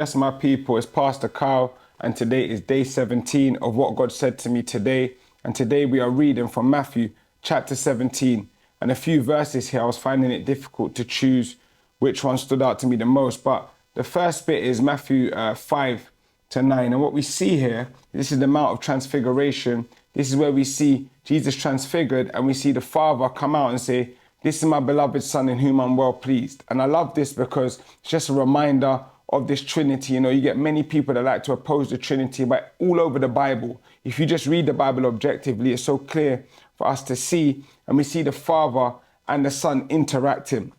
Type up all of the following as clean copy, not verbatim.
Yes, my people, it's Pastor Kyle, and today is day 17 of what God said to me today. And today we are reading from Matthew chapter 17. And a few verses here, I was finding it difficult to choose which one stood out to me the most. But the first bit is Matthew 5 to 9. And what we see here, this is the Mount of Transfiguration. This is where we see Jesus transfigured, and we see the Father come out and say, "This is my beloved Son in whom I'm well pleased." And I love this because it's just a reminder of this Trinity. You know, you get many people that like to oppose the Trinity, but all over the Bible, if you just read the Bible objectively, it's so clear for us to see, and we see the Father and the Son interacting.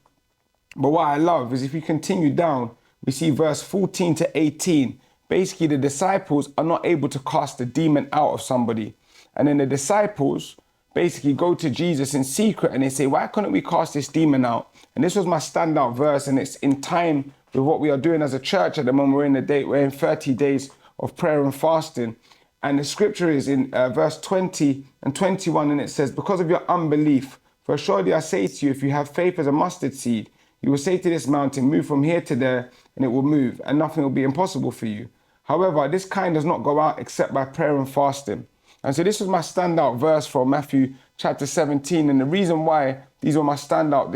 But what I love is if you continue down, we see verse 14 to 18. Basically, the disciples are not able to cast the demon out of somebody. And then the disciples basically go to Jesus in secret and they say, "Why couldn't we cast this demon out?" And this was my standout verse, and it's in time with what we are doing as a church at the moment. We're in 30 days of prayer and fasting. And the scripture is in verse 20 and 21, and it says, "Because of your unbelief, for surely I say to you, if you have faith as a mustard seed, you will say to this mountain, move from here to there, and it will move, and nothing will be impossible for you. However, this kind does not go out except by prayer and fasting." And so this was my standout verse from Matthew chapter 17. And the reason why these were my standout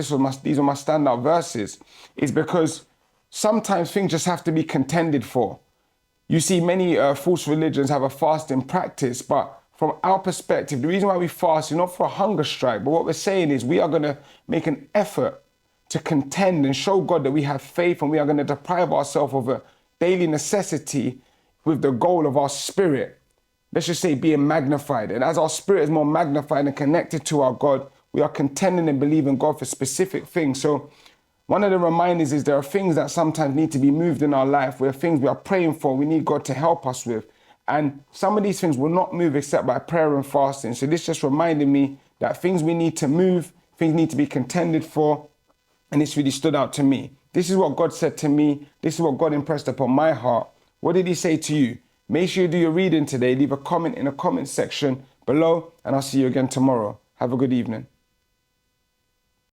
verses is because sometimes things just have to be contended for. You see, many false religions have a fasting practice, but from our perspective, the reason why we fast is not for a hunger strike, but what we're saying is we are going to make an effort to contend and show God that we have faith, and we are going to deprive ourselves of a daily necessity with the goal of our spirit, let's just say, being magnified. And as our spirit is more magnified and connected to our God, we are contending and believing God for specific things. So one of the reminders is there are things that sometimes need to be moved in our life, where things we are praying for, we need God to help us with. And some of these things will not move except by prayer and fasting. So this just reminded me that things we need to move, things need to be contended for. And this really stood out to me. This is what God said to me. This is what God impressed upon my heart. What did he say to you? Make sure you do your reading today. Leave a comment in the comment section below, and I'll see you again tomorrow. Have a good evening.